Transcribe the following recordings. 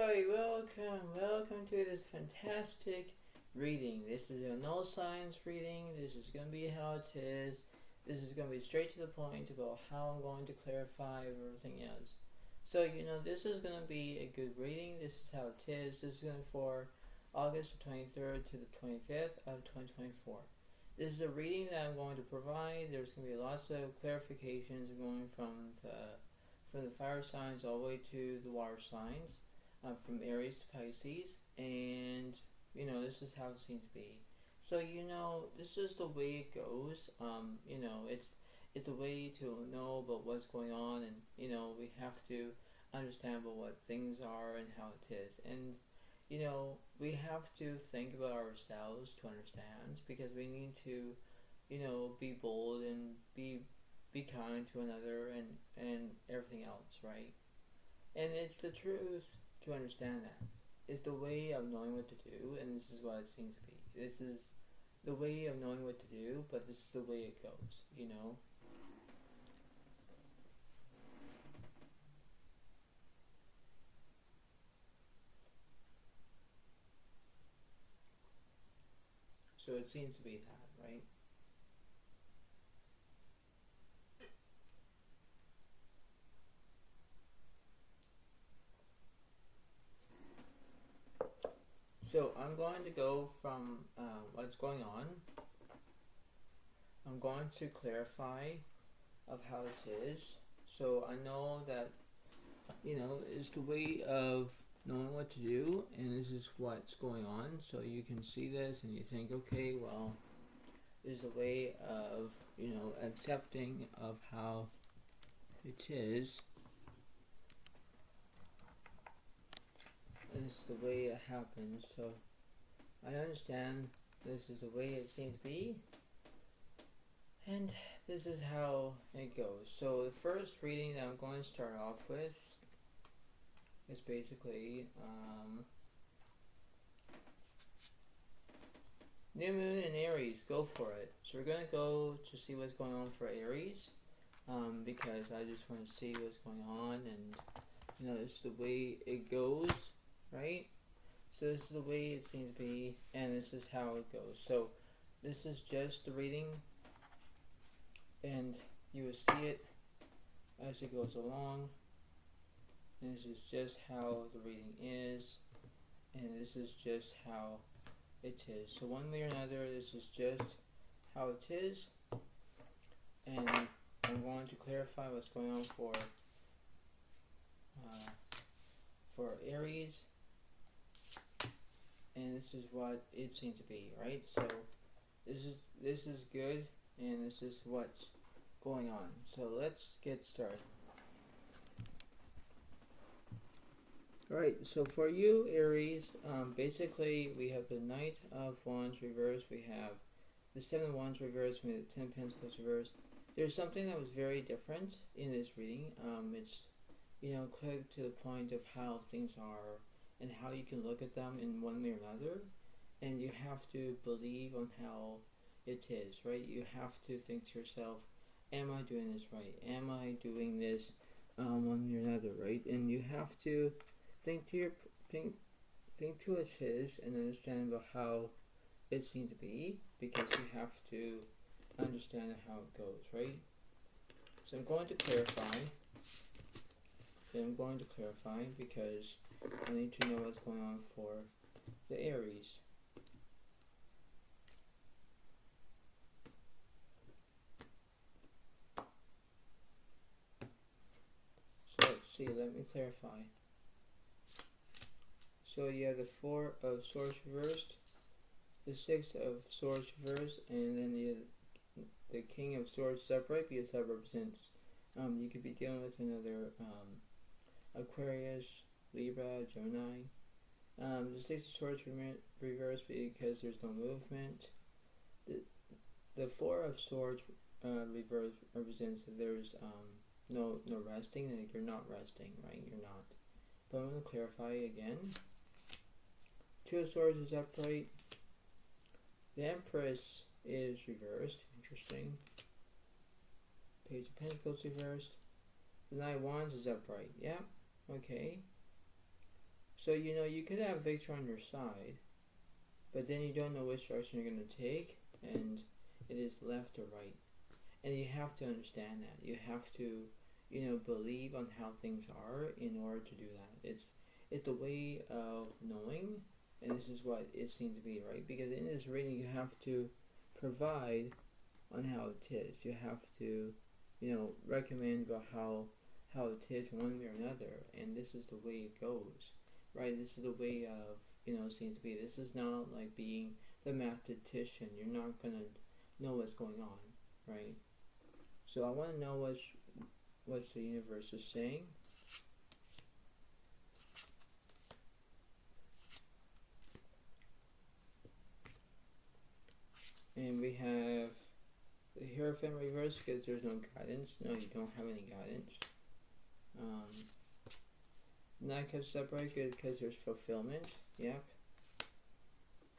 everybody, welcome to this fantastic reading. This is a no science reading. This is going to be how it is. This is going to be straight to the point about how I'm going to clarify everything else. So, this is going to be a good reading. This is how it is. This is going to be for August 23rd to the 25th of 2024. This is a reading that I'm going to provide. There's going to be lots of clarifications going from the fire signs all the way to the water signs, from Aries to Pisces, and this is how it seems to be. So this is the way it goes. It's a way to know about what's going on, and we have to understand about what things are and how it is, and we have to think about ourselves to understand, because we need to be bold and be kind to another, and everything else, right? And it's the truth to understand that. It's the way of knowing what to do, and this is what it seems to be. This is the way of knowing what to do, but this is the way it goes, So it seems to be that, right? So I'm going to go from what's going on. I'm going to clarify of how it is. So I know that, it's the way of knowing what to do, and this is what's going on. So you can see this and you think, okay, well, this is a way of, accepting of how it is. This is the way it happens, so I understand this is the way it seems to be, and this is how it goes. So the first reading that I'm going to start off with is basically New Moon in Aries. Go for it. So we're going to go to see what's going on for Aries, because I just want to see what's going on, and it's the way it goes. Right? So this is the way it seems to be, and this is how it goes. So this is just the reading, and you will see it as it goes along. And this is just how the reading is, and this is just how it is. So one way or another, this is just how it is, and I'm going to clarify what's going on for Aries. And this is what it seems to be, right? So this is good, and this is what's going on. So let's get started. Alright, so for you, Aries, basically we have the Knight of Wands reversed, we have the Seven of Wands reversed, we have the Ten of Pentacles reversed. There's something that was very different in this reading. It's clear to the point of how things are, and how you can look at them in one way or another, and you have to believe on how it is, right? You have to think to yourself, am I doing this right? Am I doing this one way or another, right? And you have to think to it is, and understand about how it seems to be, because you have to understand how it goes, right? So I'm going to clarify. Because I need to know what's going on for the Aries. So let's see, let me clarify. So you have the Four of Swords reversed, the Six of Swords reversed, and then the King of Swords upright, because that represents you could be dealing with another Aquarius, Libra, Gemini. The Six of Swords reversed because there's no movement. The Four of Swords reversed represents that there's no resting, like you're not resting, right? You're not. But I'm going to clarify again. Two of Swords is upright. The Empress is reversed. Interesting. Page of Pentacles reversed. The Knight of Wands is upright. Yeah. Okay. So, you could have victory on your side, but then you don't know which direction you're going to take, and it is left or right. And you have to understand that. You have to, believe on how things are in order to do that. It's the way of knowing, and this is what it seems to be, right? Because in this reading, you have to provide on how it is. You have to, recommend about how it is one way or another, and this is the way it goes, right? This is the way of, seems to be. This is not like being the mathematician. You're not gonna know what's going on, right? So I want to know what's the universe is saying. And we have the Hierophant reverse because there's no guidance. No, you don't have any guidance. Nine Cups upright because there's fulfillment. Yep.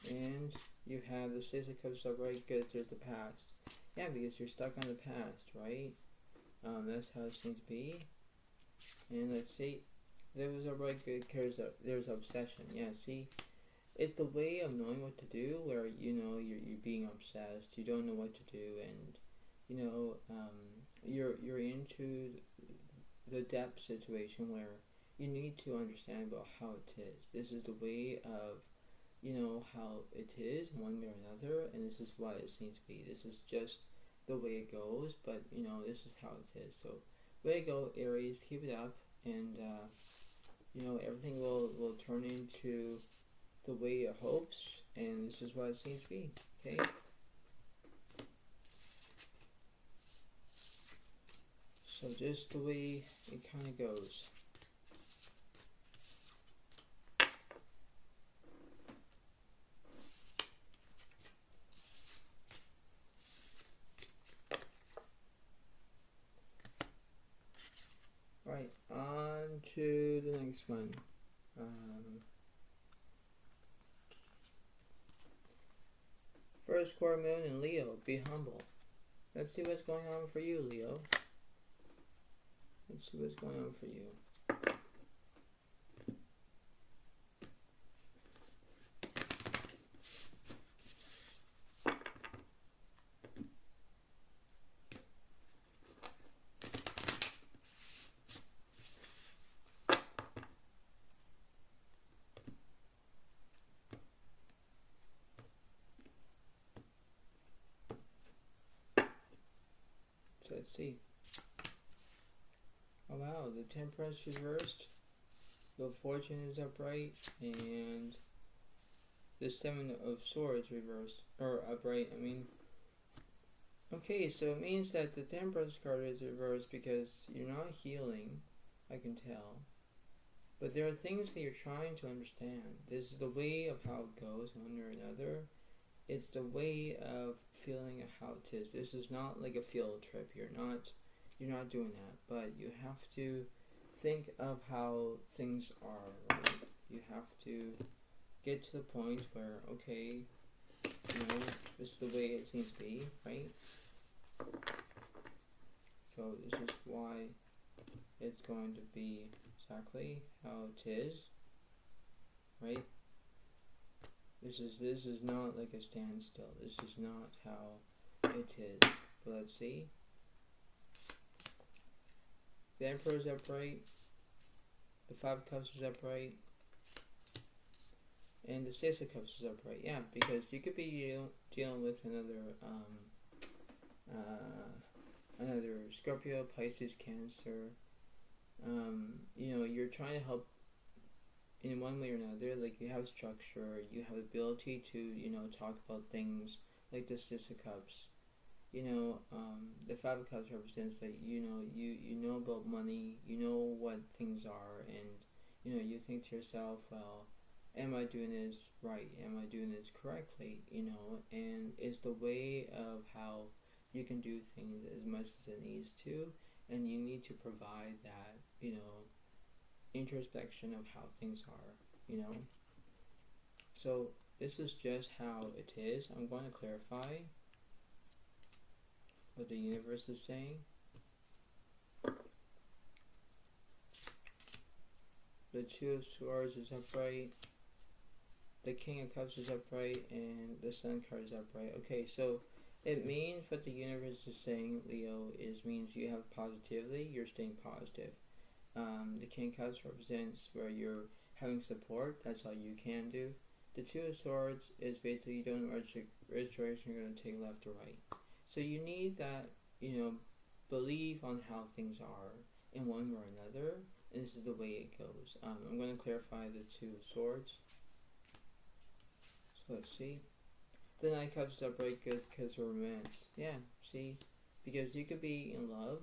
And you have the Six of Cups upright because there's the past. Yeah, because you're stuck on the past, right? That's how it seems to be. And let's see. There was upright because there's obsession. Yeah, see? It's the way of knowing what to do where, you're being obsessed. You don't know what to do, and, you're into the depth situation where you need to understand about how it is. This is the way of, how it is one way or another, and this is what it seems to be. This is just the way it goes, but, this is how it is. So, way to go, Aries. Keep it up, and, everything will turn into the way it hopes, and this is what it seems to be, okay? So just the way it kind of goes. Right, on to the next one. First quarter moon in Leo, be humble. Let's see what's going on for you, Leo. Let's see what's going on for you. So let's see. Oh wow, the Temperance reversed, the Fortune is upright, and the Seven of Swords reversed, or upright, I mean. Okay, so it means that the Temperance card is reversed because you're not healing, I can tell. But there are things that you're trying to understand. This is the way of how it goes one way or another. It's the way of feeling how it is. This is not like a field trip. You're not doing that, but you have to think of how things are, right? You have to get to the point where, okay, this is the way it seems to be, right? So this is why it's going to be exactly how it is, right? This is not like a standstill. This is not how it is. But let's see. The Emperor is upright. The Five of Cups is upright. And the Six of Cups is upright. Yeah, because you could be dealing with another Scorpio, Pisces, Cancer. You're trying to help in one way or another. Like, you have structure, you have ability to, talk about things like the Six of Cups. The Five of Cups represents that, you know about money, you know what things are, and, you think to yourself, well, am I doing this right? Am I doing this correctly? And it's the way of how you can do things as much as it needs to, and you need to provide that, introspection of how things are, So this is just how it is. I'm going to clarify what the universe is saying. The Two of Swords is upright. The King of Cups is upright, and the Sun card is upright. Okay, so it means what the universe is saying, Leo, means you have positivity. You're staying positive. The King of Cups represents where you're having support. That's all you can do. The Two of Swords is basically you don't know which direction you're going to take, left or right. So you need that, belief on how things are in one way or another, and this is the way it goes. I'm going to clarify the Two of Swords. So let's see. The Knight of Cups is upright because of romance. Yeah, see? Because you could be in love.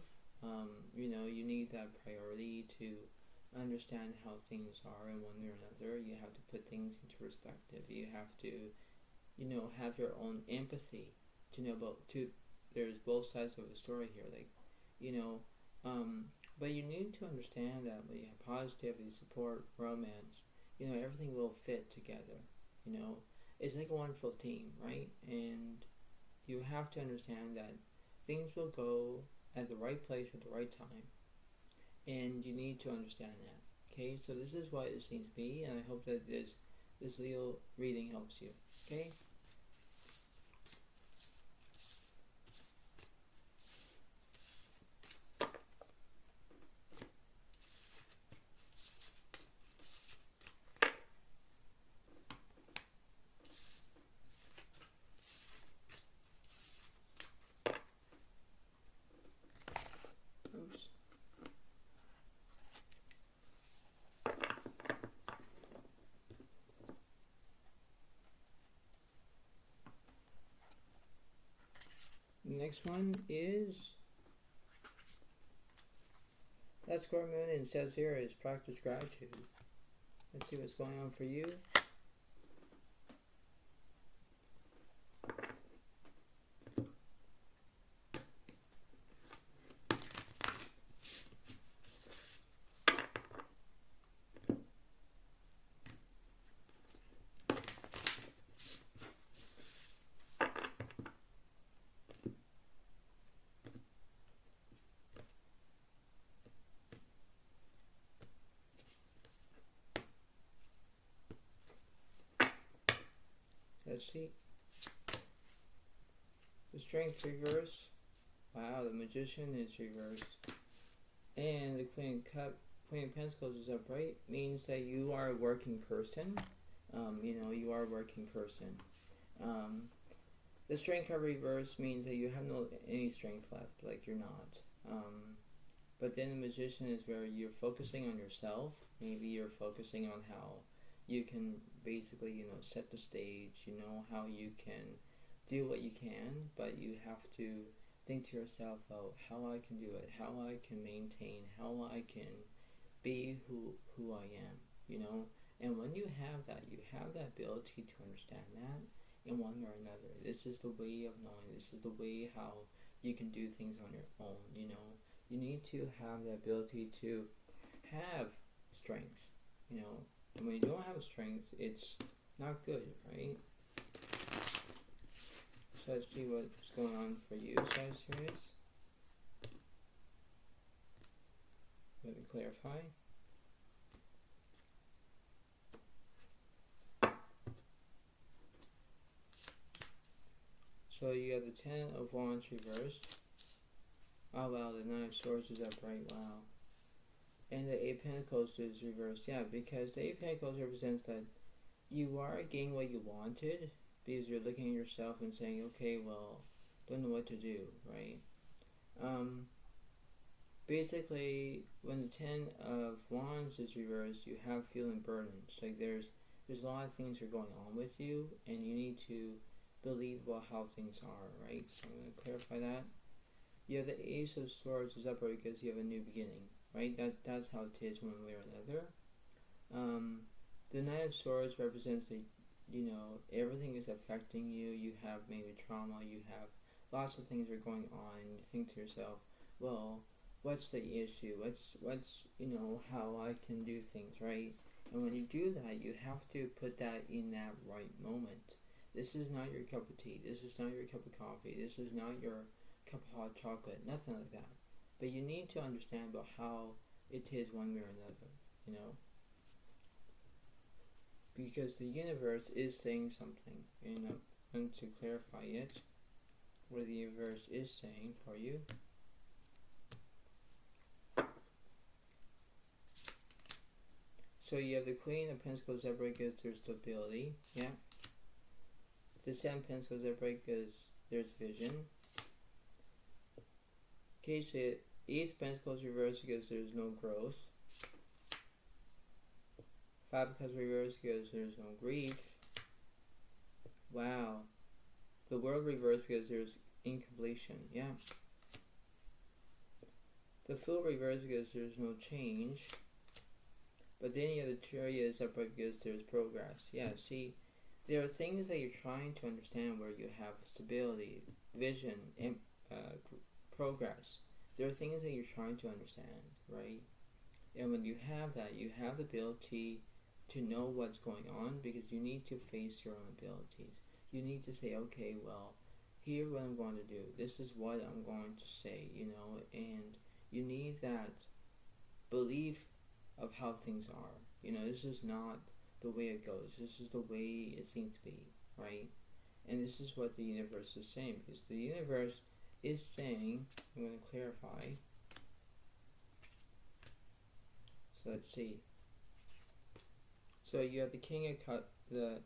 You need that priority to understand how things are in one way or another. You have to put things into perspective. You have to, have your own empathy to know there's both sides of the story here. But you need to understand that when you have positivity, support, romance, everything will fit together. It's like a wonderful team, right? And you have to understand that things will go at the right place at the right time. And you need to understand that. Okay, so this is what it seems to be, and I hope that this Leo reading helps you. Okay? Oops. Next one is that Scorpio moon in Sagittarius. Practice gratitude. Let's see what's going on for you. Let's see. The Strength reverse. Wow, the Magician is reversed. And the Queen of Pentacles is upright. Means that you are a working person. You are a working person. The Strength card reverse means that you have any strength left. Like you're not. But then the Magician is where you're focusing on yourself. Maybe you're focusing on how you can basically, set the stage, how you can do what you can, but you have to think to yourself, oh, how I can do it, how I can maintain, how I can be who I am, And when you have that ability to understand that in one way or another. This is the way of knowing, this is the way how you can do things on your own, You need to have the ability to have strength, And when you don't have strength, it's not good, right? So let's see what's going on for you, Sagittarius. Let me clarify. So you have the Ten of Wands reversed. Oh wow, the Nine of Swords is upright, wow. And the Eight of Pentacles is reversed, yeah, because the Eight of Pentacles represents that you are getting what you wanted, because you're looking at yourself and saying, okay, well, don't know what to do, right? Basically, when the Ten of Wands is reversed, you have feeling burdens. Like there's a lot of things that are going on with you, and you need to believe about how things are, right? So I'm going to clarify that. You have the Ace of Swords is upright because you have a new beginning, right? That's how it is one way or another. The Knight of Swords represents that, everything is affecting you. You have maybe trauma. You have lots of things that are going on. And you think to yourself, well, what's the issue? What's how I can do things, right? And when you do that, you have to put that in that right moment. This is not your cup of tea. This is not your cup of coffee. This is not your cup of hot chocolate. Nothing like that. But you need to understand about how it is one way or another, because the universe is saying something, and I want to clarify it, what the universe is saying for you. So you have the Queen of Pentacles that gives their stability, yeah. The Seven of Pentacles that gives there's vision. Okay, so Ace of Pentacles reversed because there's no growth. Five of Cups reversed because there's no grief. Wow. The World reversed because there's incompletion, yeah. The Fool reversed because there's no change. But then you have the Chariot separate because there's progress. Yeah, see, there are things that you're trying to understand where you have stability, vision, and progress. There are things that you're trying to understand, right? And when you have that, you have the ability to know what's going on because you need to face your own abilities. You need to say, okay, well, here's what I'm going to do. This is what I'm going to say, and you need that belief of how things are. This is not the way it goes. This is the way it seems to be, right? And this is what the universe is saying, because the universe is saying, I'm going to clarify. So let's see. So you have the King of Cups, the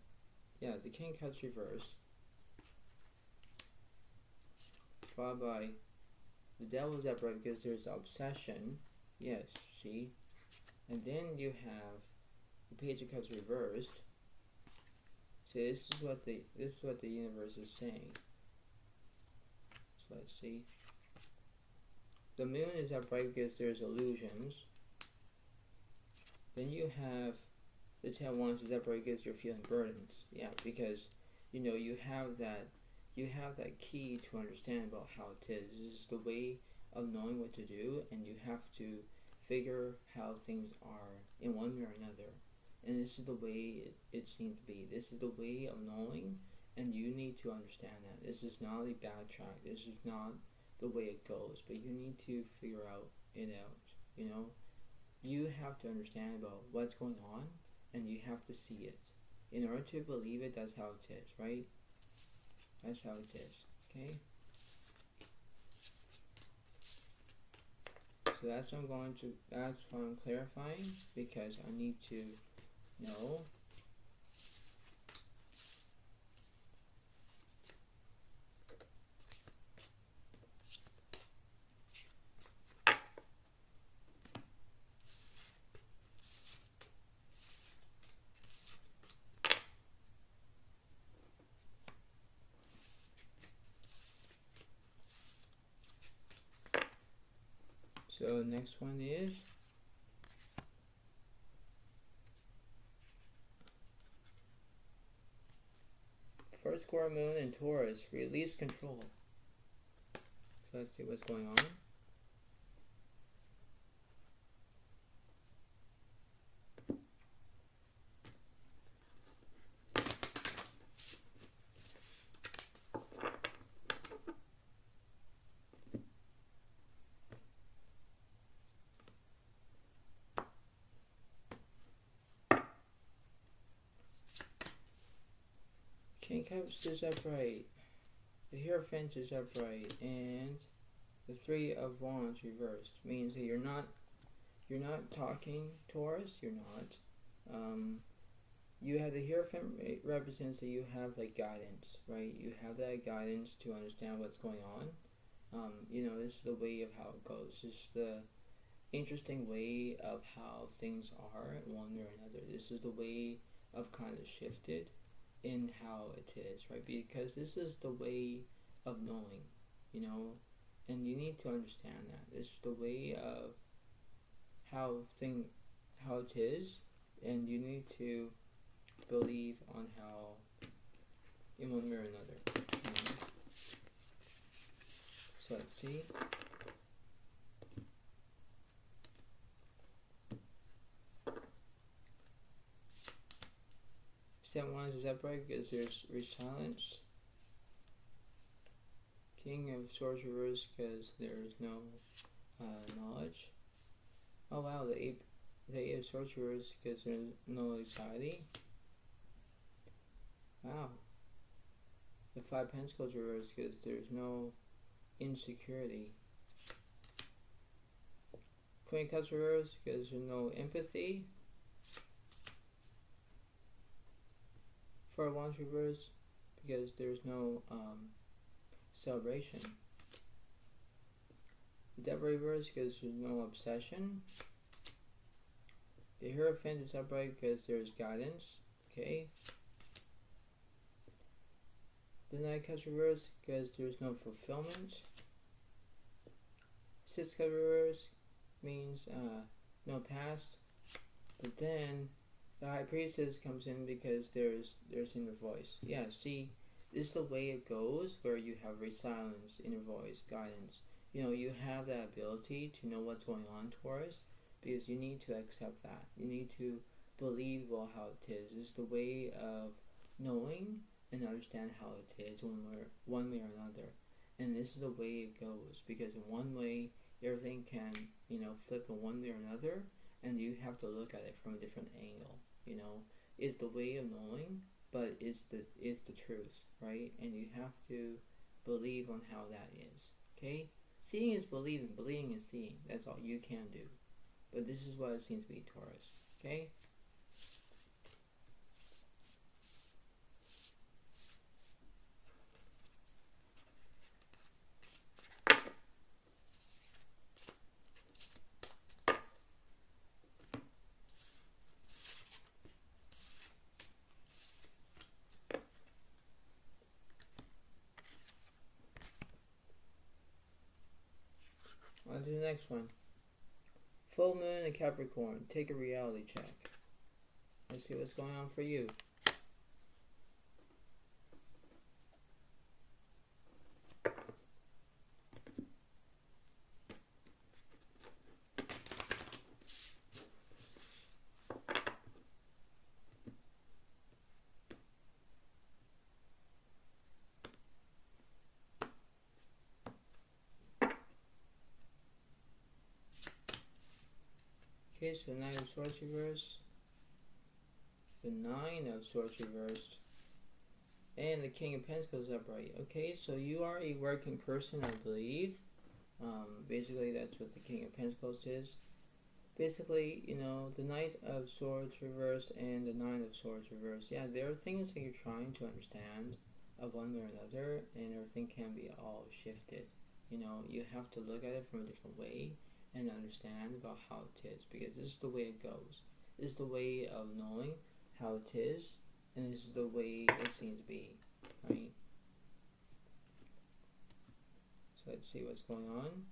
King of Cups reversed, followed by the Devil's upright because there's obsession. Yes, see? And then you have the Page of Cups reversed. So this is what the universe is saying. So let's see. The Moon is upright because there's illusions. Then you have the Ten of Wands is upright because you're feeling burdens. Yeah, because you have that key to understand about how it is. This is the way of knowing what to do, and you have to figure how things are in one way or another. And this is the way it seems to be. This is the way of knowing, and you need to understand that. This is not a bad track. This is not the way it goes, but you need to figure it out. You have to understand about what's going on, and you have to see it. In order to believe it, that's how it is, right? That's how it is, okay? So that's what I'm clarifying, because I need to know. So next one is first quarter moon in Taurus, release control. So let's see what's going on. King of Cups is upright, the Hierophant is upright, and the Three of Wands reversed. Means that you're not talking, Taurus. You're not. You have the Hierophant represents that you have like guidance, right? You have that guidance to understand what's going on. This is the way of how it goes. This is the interesting way of how things are one way or another. This is the way of kind of shifted in how it is, right? Because this is the way of knowing, and you need to understand that. This is the way of how it is, and you need to believe on how in one way or another. So let's see. Seven Wands is upright because there's resilience. King of Swords reversed because there's no knowledge. Oh wow, the Eight of Swords reversed because there's no anxiety. Wow. The Five Pentacles reversed because there's no insecurity. Queen of Cups reversed because there's no empathy. Four of Wands reversed because there's no celebration. The Devil reversed because there's no obsession. The Hierophant is upright because there's guidance. Okay. The Knight of Cups reversed because there's no fulfillment. Six of Cups reversed means no past. But then the High Priestess comes in because there's inner voice. Yeah, see, this is the way it goes where you have resilience, inner voice, guidance. You know, you have that ability to know what's going on, Taurus, because you need to accept that. You need to believe well how it is. It's the way of knowing and understand how it is one way or another. And this is the way it goes, because in one way everything can, flip in one way or another, and you have to look at it from a different angle. It's the way of knowing, but it's the truth, right? And you have to believe on how that is. Okay? Seeing is believing, believing is seeing. That's all you can do. But this is what it seems to be, Taurus. Okay? On to the next one. Full moon in Capricorn. Take a reality check. Let's see what's going on for you. Okay, so the Nine of Swords reversed, the Nine of Swords reversed, and the King of Pentacles upright. Okay, so you are a working person, I believe. Basically, that's what the King of Pentacles is. Basically, the Knight of Swords reversed and the Nine of Swords reversed. Yeah, there are things that you're trying to understand of one way or another, and everything can be all shifted. You have to look at it from a different way and understand about how it is, because this is the way it goes. This is the way of knowing how it is, and this is the way it seems to be, right? So let's see what's going on.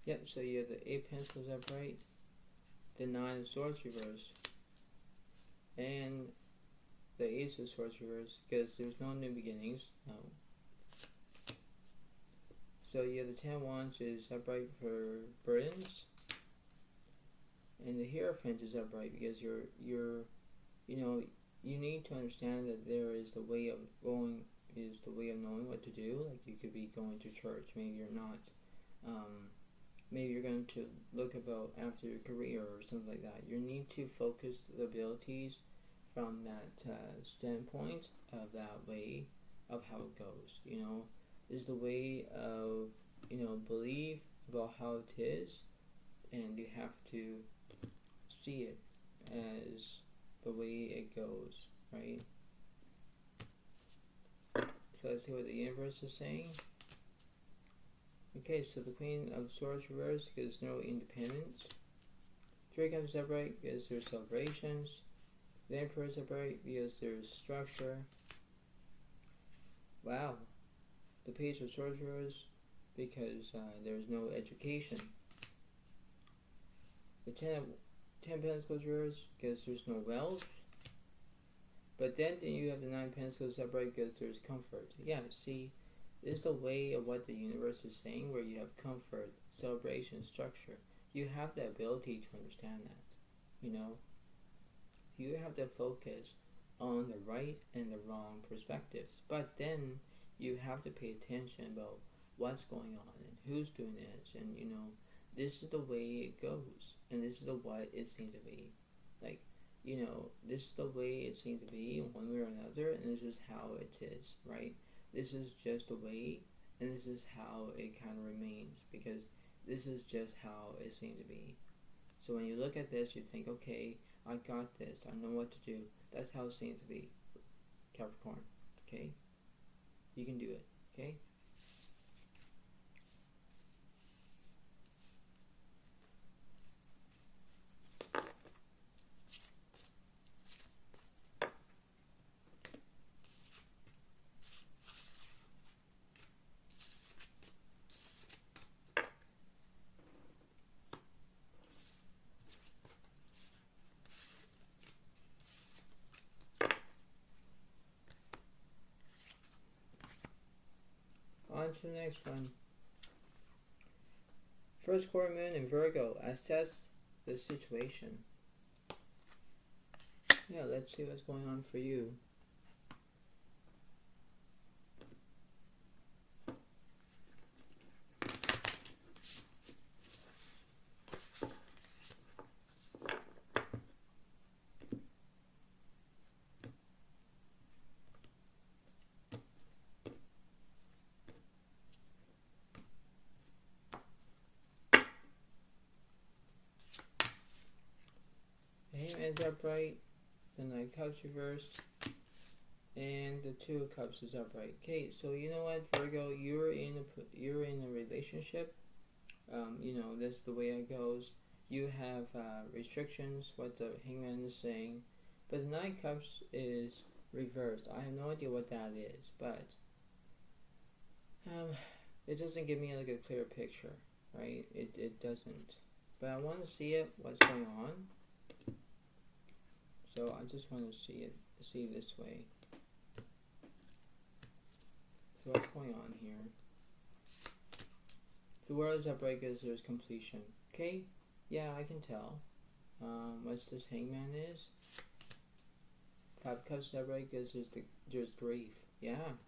Yep, so you have the Eight of Pentacles upright, the Nine of Swords reversed, and the Ace of Swords reversed, because there's no new beginnings. No. So you have the Ten of Wands is upright for burdens, and the Hierophant is upright because you need to understand that there is the way of going, is the way of knowing what to do. Like, you could be going to church, maybe you're not. Maybe you're going to look about after your career or something like that. You need to focus the abilities from that standpoint of that way of how it goes. Is the way of believe about how it is, and you have to see it as the way it goes, right? So let's see what the universe is saying. Okay, so the Queen of Swords reversed because there's no independence. Three comes upright because there's celebrations. The Emperor is upright because there's structure. Wow. The Page of Swords reversed because there's no education. The Ten Pentacles reversed because there's no wealth. But then you have the Nine Pentacles upright because there's comfort. Yeah, see, this is the way of what the universe is saying, where you have comfort, celebration, structure. You have the ability to understand that. You have to focus on the right and the wrong perspectives. But then you have to pay attention about what's going on and who's doing this, and this is the way it goes, and this is the what it seems to be. Like, this is the way it seems to be one way or another, and this is how it is, right? This is just the way, and this is how it kind of remains, because this is just how it seems to be. So when you look at this, you think, okay, I got this, I know what to do. That's how it seems to be, Capricorn, okay? You can do it, okay? On to the next one. First quarter moon in Virgo. Assess the situation. Yeah, let's see what's going on for you. Hangman's upright, the Knight of Cups reversed, and the Two of Cups is upright. Okay, so you know what, Virgo, you're in a relationship. That's the way it goes. You have restrictions, what the Hangman is saying, but the Knight of Cups is reversed. I have no idea what that is, but it doesn't give me like a clear picture, right? It doesn't. But I want to see it, what's going on. So I just want to see this way. So what's going on here? The world is upright because there's completion. Okay? Yeah, I can tell. What's this Hangman is? Five of Cups is upright because there's grief. Yeah.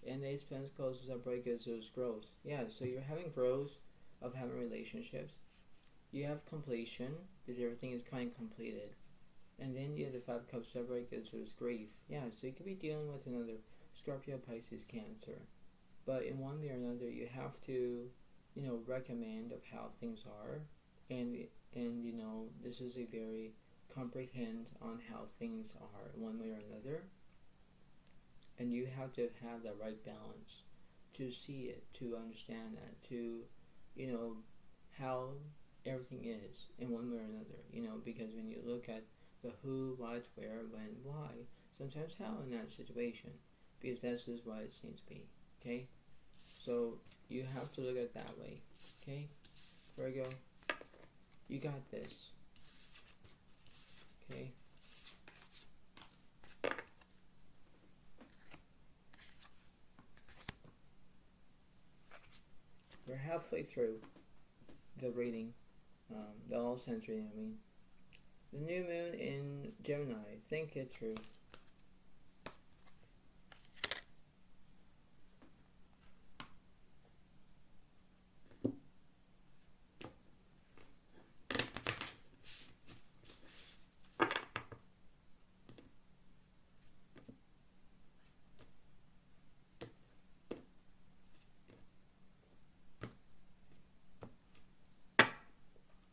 And the Ace of Pentacles is upright because there's growth. Yeah, so you're having growth of having relationships. You have completion because everything is kind of completed. And then you have the Five of Cups upright because there's grief. Yeah, so you could be dealing with another Scorpio, Pisces, Cancer. But in one way or another, you have to, recommend of how things are. And this is a very comprehend on how things are in one way or another. And you have to have the right balance to see it, to understand that, to, how everything is in one way or another. Because when you look at the who, what, where, when, why, sometimes how in that situation, because this is what it seems to be, okay? So you have to look at it that way, okay? Virgo, you got this, okay? We're halfway through the reading, the all sense reading, I mean. The new moon in Gemini. Think it through.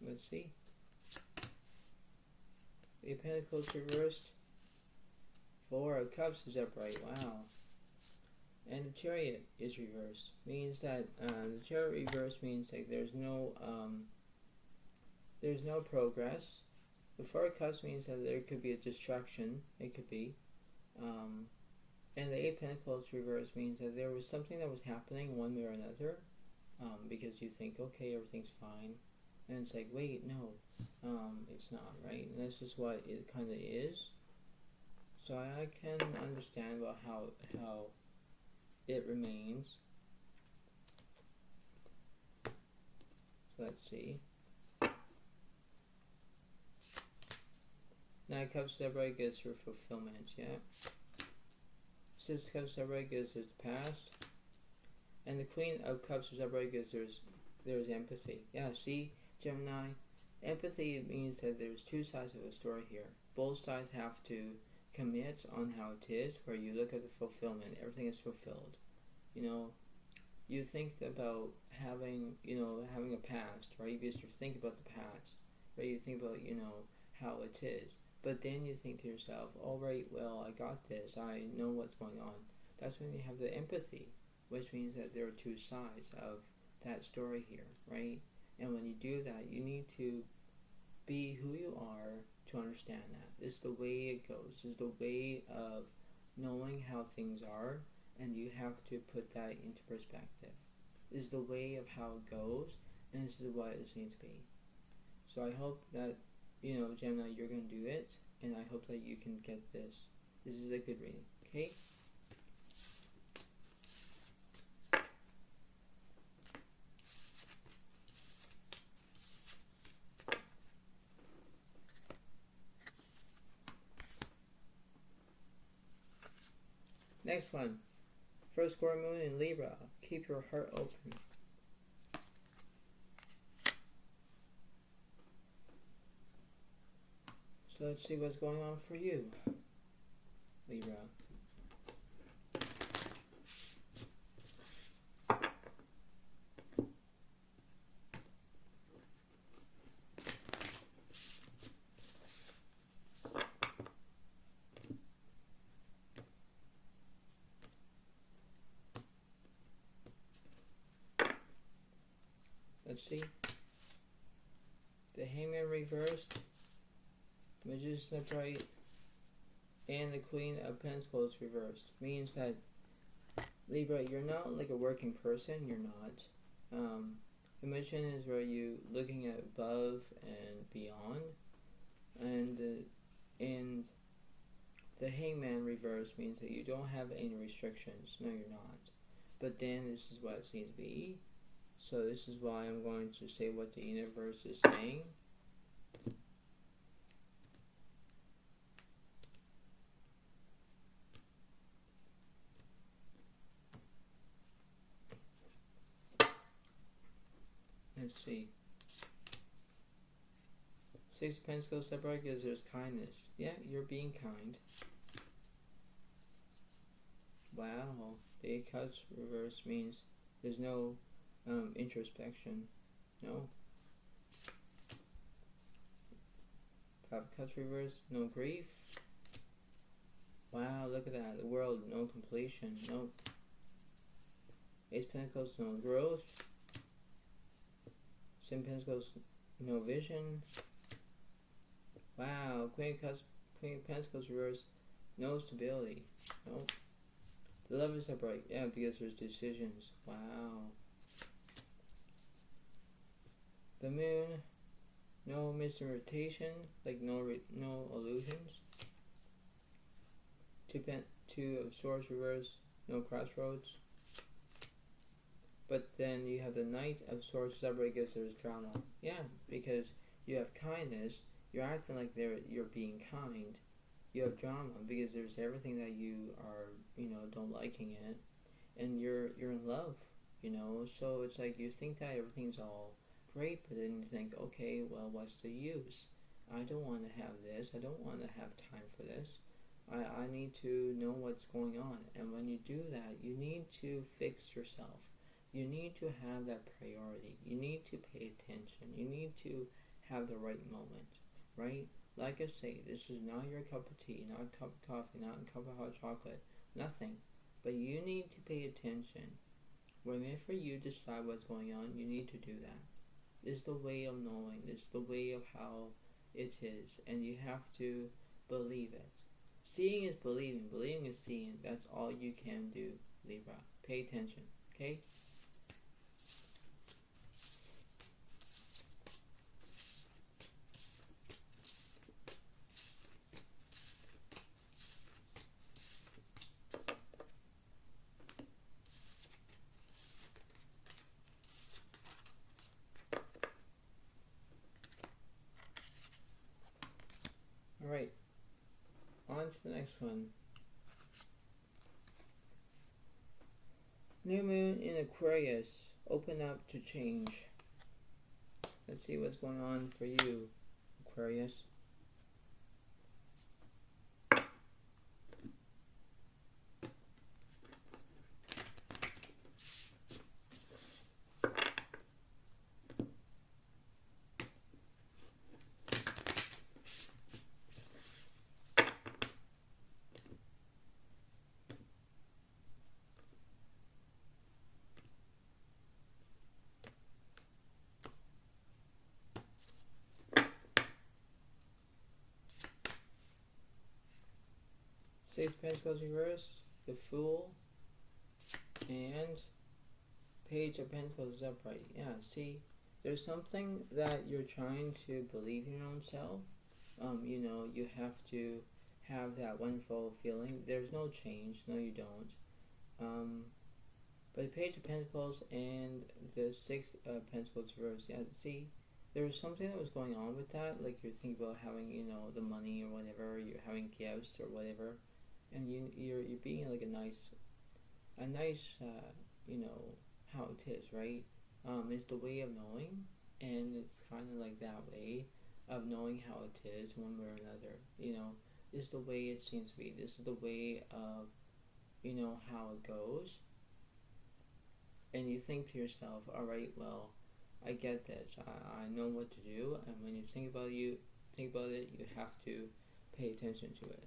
Let's see. The Pentacles reversed. Four of Cups is upright. Wow. And the Chariot is reversed. Means that the Chariot reversed means that there's no progress. The Four of Cups means that there could be a distraction. It could be. And the Eight of Pentacles reversed means that there was something that was happening one way or another. Because you think, okay, everything's fine. And it's like, wait, no, it's not, right? And this is what it kind of is. So I can understand about how it remains. So let's see. Nine of Cups upright gives her fulfillment, yeah. Six of Cups upright gives his past. And the Queen of Cups is upright because there's empathy. Yeah, see, Gemini, empathy means that there's two sides of a story here. Both sides have to commit on how it is, where you look at the fulfillment, everything is fulfilled. You know, you think about having a past, right? Because you think about the past, right? You think about, how it is. But then you think to yourself, all right, well, I got this. I know what's going on. That's when you have the empathy, which means that there are two sides of that story here, right? And when you do that, you need to be who you are to understand that. It's the way it goes. It's the way of knowing how things are, and you have to put that into perspective. It's the way of how it goes, and this is what it needs to be. So I hope that, Gemini, you're going to do it, and I hope that you can get this. This is a good reading, okay? Next one. First square moon in Libra. Keep your heart open. So let's see what's going on for you, Libra. Let's see. The Hangman reversed, Magician upright, and the Queen of Pentacles reversed. Means that, Libra, you're not like a working person. You're not. The Magician is where you looking at above and beyond, and the Hangman reverse means that you don't have any restrictions. No, you're not. But then this is what it seems to be. So this is why I'm going to say what the universe is saying. Let's see. Six of Pentacles separate because there's kindness. Yeah, you're being kind. Wow. The Eight of Cups reverse means there's no introspection. No. Five of Cups reverse, no grief. Wow, look at that. The World, no completion. No. Ace of Pentacles, no growth. Seven of Pentacles, no vision. Wow, Queen of Pentacles reverse, no stability. No. The Lovers upright, yeah, because there's decisions. Wow. The Moon, no misinterpretation, like no illusions. Two of Swords reverse, no crossroads. But then you have the Knight of Swords separate because there's drama. Yeah, because you have kindness, you're acting like you're being kind. You have drama because there's everything that you are, don't liking it, and you're in love, So it's like you think that everything's all great, but then you think, okay, well, what's the use? I don't want to have this. I don't want to have time for this. I need to know what's going on. And when you do that, you need to fix yourself. You need to have that priority. You need to pay attention. You need to have the right moment, right? Like I say, this is not your cup of tea, not a cup of coffee, not a cup of hot chocolate, nothing. But you need to pay attention. Whenever you decide what's going on, you need to do that. It's the way of knowing. It's the way of how it is. And you have to believe it. Seeing is believing. Believing is seeing. That's all you can do, Libra. Pay attention, okay? Alright, on to the next one. New moon in Aquarius. Open up to change. Let's see what's going on for you, Aquarius. Six Pentacles reverse, the Fool, and Page of Pentacles upright. Yeah, see, there's something that you're trying to believe in your own self. You know, you have to have that wonderful feeling. There's no change. No, you don't. But the Page of Pentacles and the Six of Pentacles reverse. Yeah, see, there was something that was going on with that. Like you're thinking about having, you know, the money or whatever. You're having gifts or whatever. And you're being like a nice, you know, how it is, right? It's the way of knowing, and it's kind of like that way of knowing how it is one way or another. You know, this is the way it seems to be. This is the way of, you know, how it goes. And you think to yourself, all right, well, I get this. I know what to do. And when you think about it, you have to pay attention to it.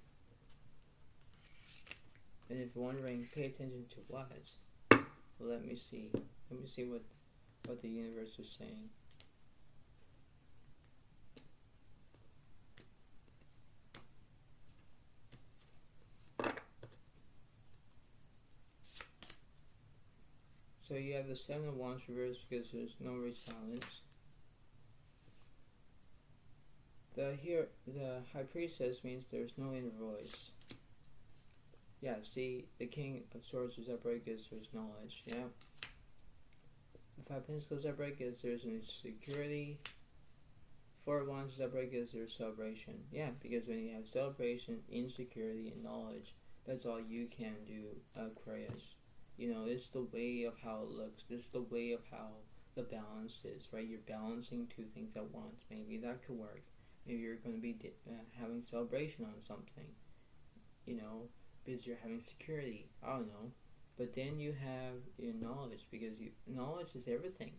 And if you're wondering, pay attention to what? Well, let me see. Let me see what the universe is saying. So you have the Seven of Wands reversed because there's no resilience. The High Priestess means there's no inner voice. Yeah, see, the King of Swords is upright because there's knowledge, yeah. The Five of Pentacles is upright because there's insecurity. Four of Wands is upright because there's celebration. Yeah, because when you have celebration, insecurity, and knowledge, that's all you can do, Aquarius. You know, it's the way of how it looks. This is the way of how the balance is, right? You're balancing two things at once. Maybe that could work. Maybe you're going to be having celebration on something, you know, because you're having security. I don't know. But then you have your knowledge, because knowledge is everything,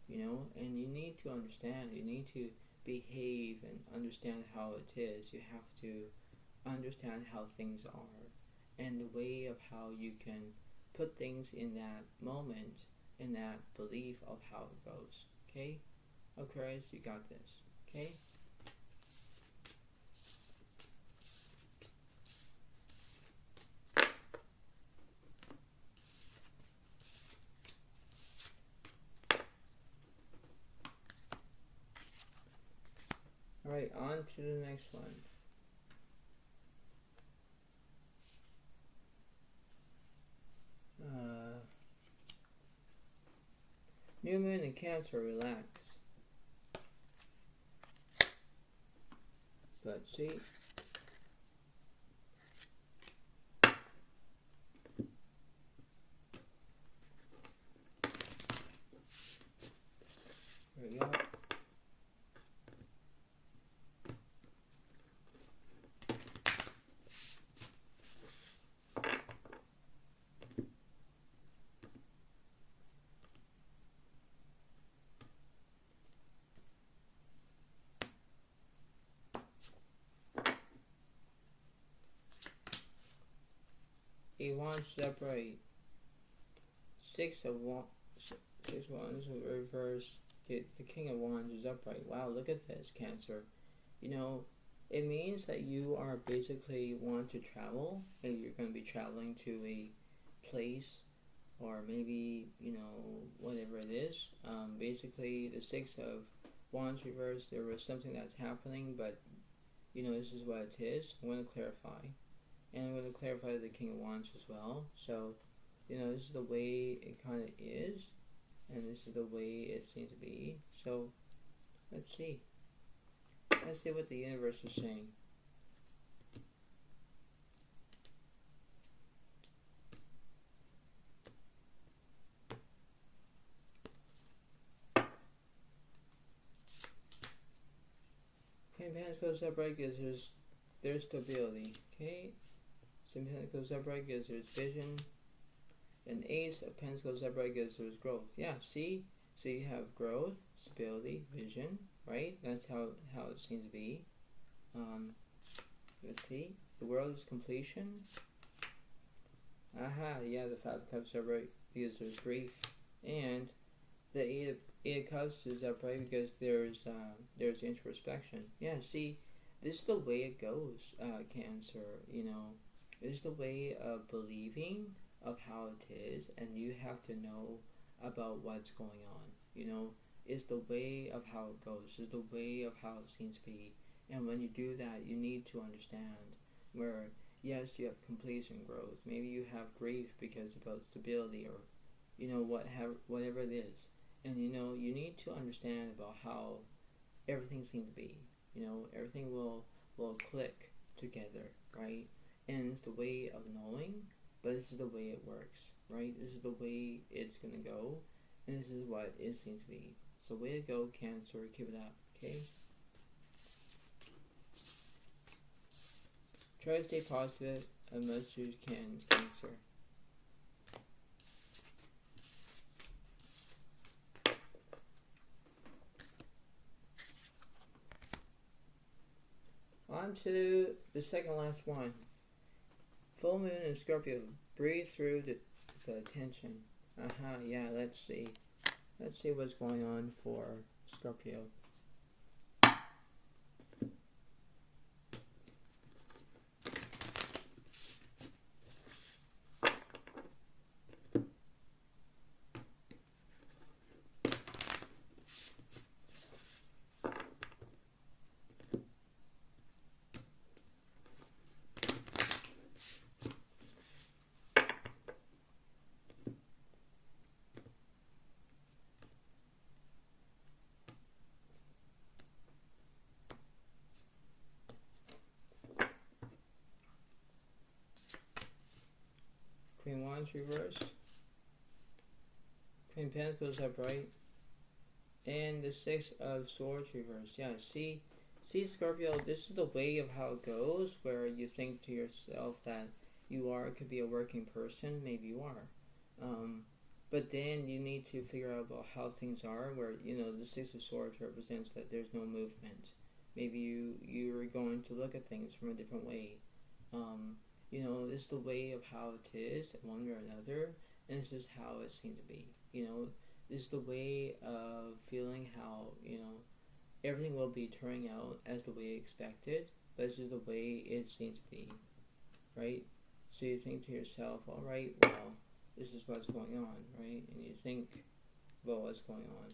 you know, and you need to understand. You need to behave and understand how it is. You have to understand how things are and the way of how you can put things in that moment, in that belief of how it goes. Okay? Aquarius, you got this. Okay? Alright, on to the next one. New moon in Cancer, relax. So let's see. There we go. Eight wands separate. Six wands reverse. The King of Wands is upright. Wow, look at this, Cancer. You know, it means that you are basically want to travel, and you're going to be traveling to a place, or maybe, you know, whatever it is. Basically, the Six of Wands reverse, there was something that's happening, but, you know, this is what it is. I'm going to clarify. And I'm going to clarify the King of Wands as well. So, you know, this is the way it kind of is. And this is the way it seems to be. So, let's see. Let's see what the universe is saying. Pentacles upright gives there's stability. Okay. Seven Pentacles upright gives there's vision. And Ace of Pentacles upright gives there's growth. Yeah, see? So you have growth, stability, vision, right? That's how it seems to be. Let's see. The world is completion. Aha, yeah, the Five of Cups upright because there's grief. And the Eight of Cups is upright because there's introspection. Yeah, see, this is the way it goes, Cancer, you know. This is the way of believing of how it is, and you have to know about what's going on, you know. It's the way of how it goes. It's the way of how it seems to be. And when you do that, you need to understand where, yes, you have completion, growth. Maybe you have grief because about stability or, you know, whatever it is. And, you know, you need to understand about how everything seems to be. You know, everything will click together, right? And it's the way of knowing, but this is the way it works, right? This is the way it's going to go, and this is what it seems to be. So way to go, Cancer. Keep it up, okay? Try to stay positive as much as you can, Cancer. On to the second last one. Full moon in Scorpio. Breathe through the tension. Aha, yeah, let's see. Let's see what's going on for Scorpio. Queen Wands reversed. Queen Pentacles upright. And the Six of Swords reversed. Yeah, see Scorpio, this is the way of how it goes, where you think to yourself that you could be a working person. Maybe you are. But then you need to figure out about how things are, where, you know, the Six of Swords represents that there's no movement. Maybe you're going to look at things from a different way. You know, this is the way of how it is, one way or another, and this is how it seems to be. You know, this is the way of feeling how, you know, everything will be turning out as the way expected, but this is the way it seems to be, right? So you think to yourself, all right, well, this is what's going on, right? And you think about what's going on.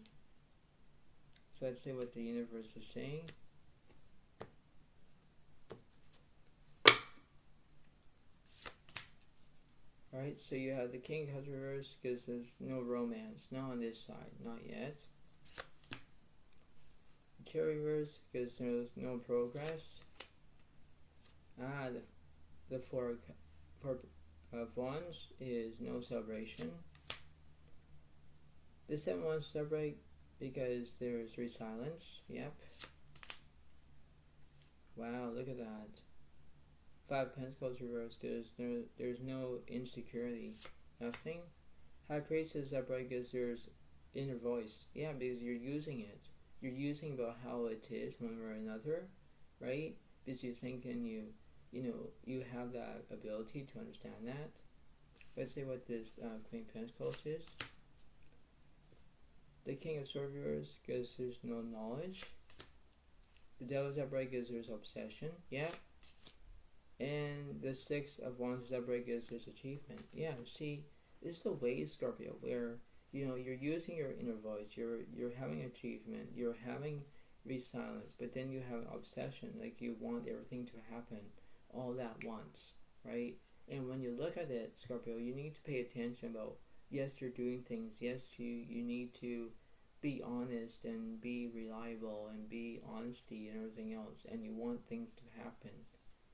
So I'd say what the universe is saying. Alright, so you have the King of Cups reversed because there's no romance. Not on this side, not yet. The Chariot reversed because there's no progress. The Four of Wands is no celebration. The Seven of Wands celebrate because there's resilience. Yep. Wow, look at that. Five of Pentacles reversed. There's no insecurity. Nothing. High Priestess upright because there's inner voice. Yeah, because you're using it. You're using about how it is one way or another, right? Because you think and you have that ability to understand that. Let's see what this Queen Pentacles is. The King of Swords reversed because there's no knowledge. The Devil's upright because there's obsession. Yeah. And the Six of Wands is upright because there's achievement. Yeah, see, this is the way, Scorpio, where, you know, you're using your inner voice, you're having achievement, you're having resilience, but then you have obsession, like you want everything to happen all at once, right? And when you look at it, Scorpio, you need to pay attention about, yes, you're doing things, yes, you need to be honest and be reliable and be honesty and everything else, and you want things to happen.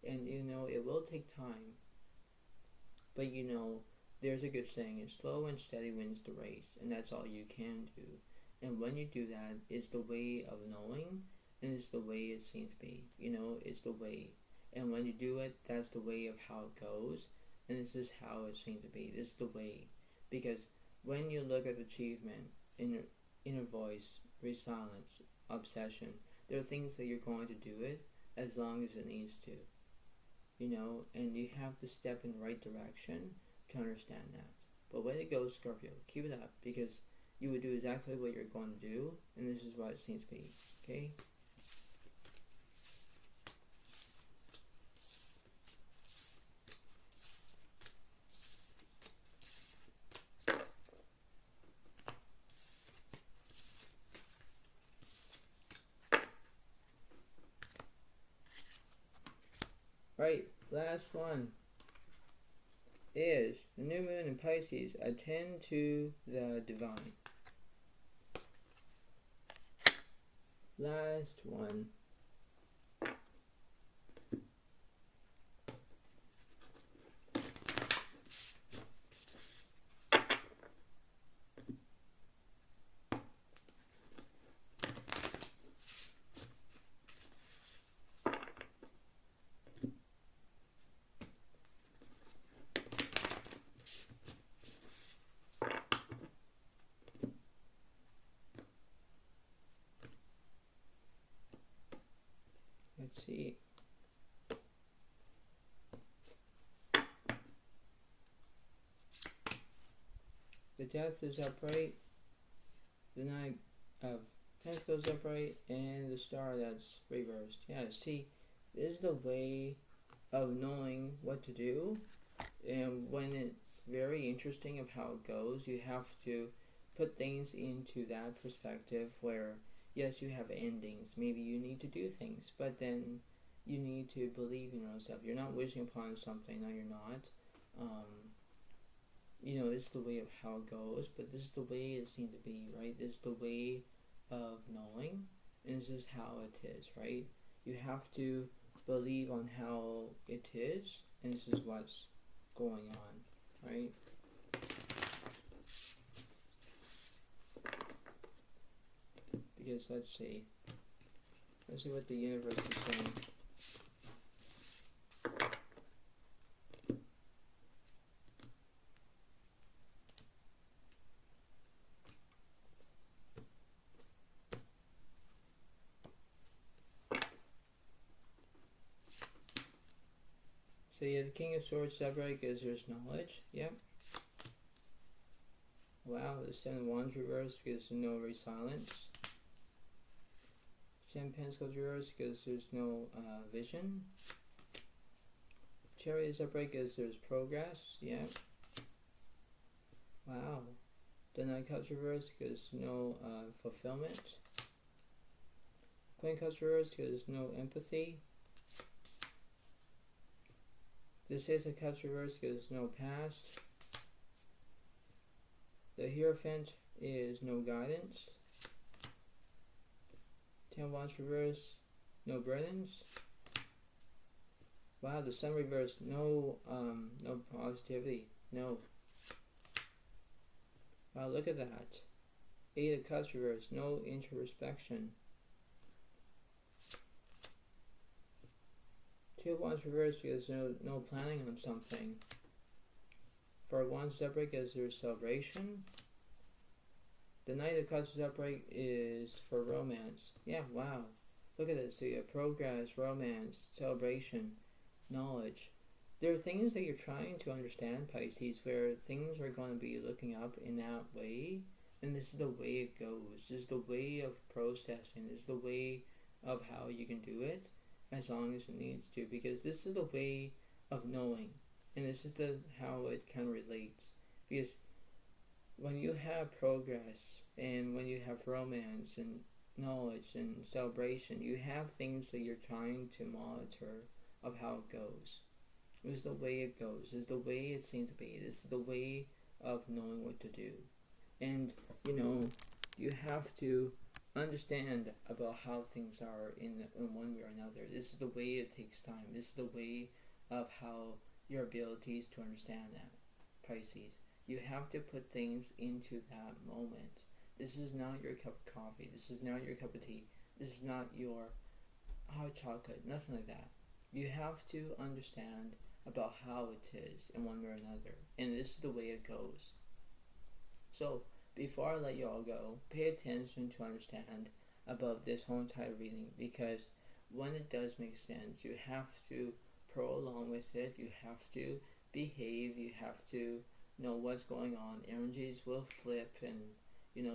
And, you know, it will take time. But, you know, there's a good saying, it's slow and steady wins the race. And that's all you can do. And when you do that, it's the way of knowing and it's the way it seems to be. It's the way. And when you do it, that's the way of how it goes, and this is how it seems to be. This is the way. Because when you look at achievement, inner voice, resilience, obsession, there are things that you're going to do it as long as it needs to. And you have to step in the right direction to understand that. But when it goes, Scorpio, keep it up, because you would do exactly what you're going to do, and this is what it seems to be. Okay? Right, last one is the new moon in Pisces. Attend to the divine. Last one. Let's see. The Death is upright, the Knight of Pentacles upright, and the Star that's reversed. Yeah, see, this is the way of knowing what to do, and when it's very interesting of how it goes, you have to put things into that perspective where, yes, you have endings. Maybe you need to do things, but then you need to believe in yourself. You're not wishing upon something. No, you're not. It's the way of how it goes, but this is the way it seems to be, right? This is the way of knowing, and this is how it is, right? You have to believe on how it is, and this is what's going on, right? Because let's see what the universe is saying. So you have the King of Swords upright because there's knowledge. Yep. Wow, the Seven of Wands reversed because there's no resilience. Ten Pentacles reversed because there's no vision. Chariot is upright because there's progress. Yeah. Wow. The Nine Cups reversed because no fulfillment. Queen Cups reversed because there's no empathy. The Six of Cups reversed because there's no past. The Hierophant is no guidance. Ten of Wands reversed, no burdens. Wow, the Sun reversed, no positivity, no. Wow, look at that. Eight of Cups reversed, no introspection. Two of Wands reversed because there's no planning on something. Four of Wands upright because there's celebration. The Knight of Cups upright is for romance. Yeah, wow. Look at this. So you have progress, romance, celebration, knowledge. There are things that you're trying to understand, Pisces, where things are going to be looking up in that way. And this is the way it goes. This is the way of processing. This is the way of how you can do it as long as it needs to. Because this is the way of knowing. And this is how it kind of relates. Because when you have progress and when you have romance and knowledge and celebration, you have things that you're trying to monitor of how it goes. This is the way it goes. This is the way it seems to be. This is the way of knowing what to do. And, you have to understand about how things are in one way or another. This is the way it takes time. This is the way of how your abilities to understand that, Pisces. You have to put things into that moment. This is not your cup of coffee. This is not your cup of tea. This is not your hot chocolate, nothing like that. You have to understand about how it is in one way or another, and this is the way it goes. So before I let you all go, pay attention to understand about this whole entire reading, because when it does make sense, you have to pro along with it, you have to behave, you have to know what's going on. Energies will flip, and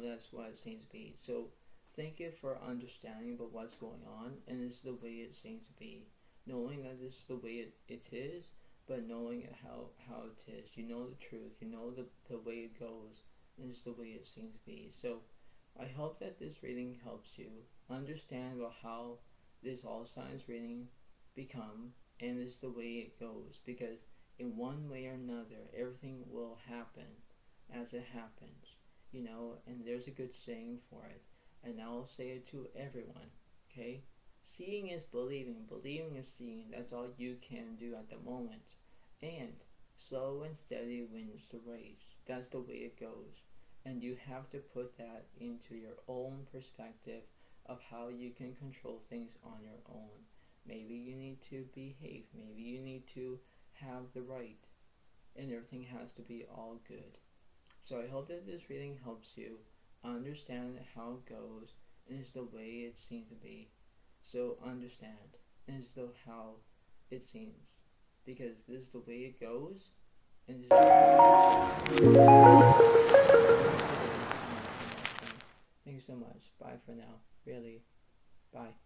that's what it seems to be. So thank you for understanding about what's going on, and this is the way it seems to be. Knowing that this is the way it is, but knowing how it is. You know the truth, you know the way it goes, and this is the way it seems to be. So I hope that this reading helps you understand about how this all signs reading become, and this is the way it goes, because in one way or another, everything will happen as it happens, and there's a good saying for it, and I'll say it to everyone, okay? Seeing is believing, believing is seeing. That's all you can do at the moment, and slow and steady wins the race. That's the way it goes, and you have to put that into your own perspective of how you can control things on your own. Maybe you need to behave, maybe you need to have the right, and everything has to be all good. So I hope that this reading helps you understand how it goes, and is the way it seems to be. So understand, and this is how it seems, because this is the way it goes, and this is Thanks so much. Bye for now. Really. Bye.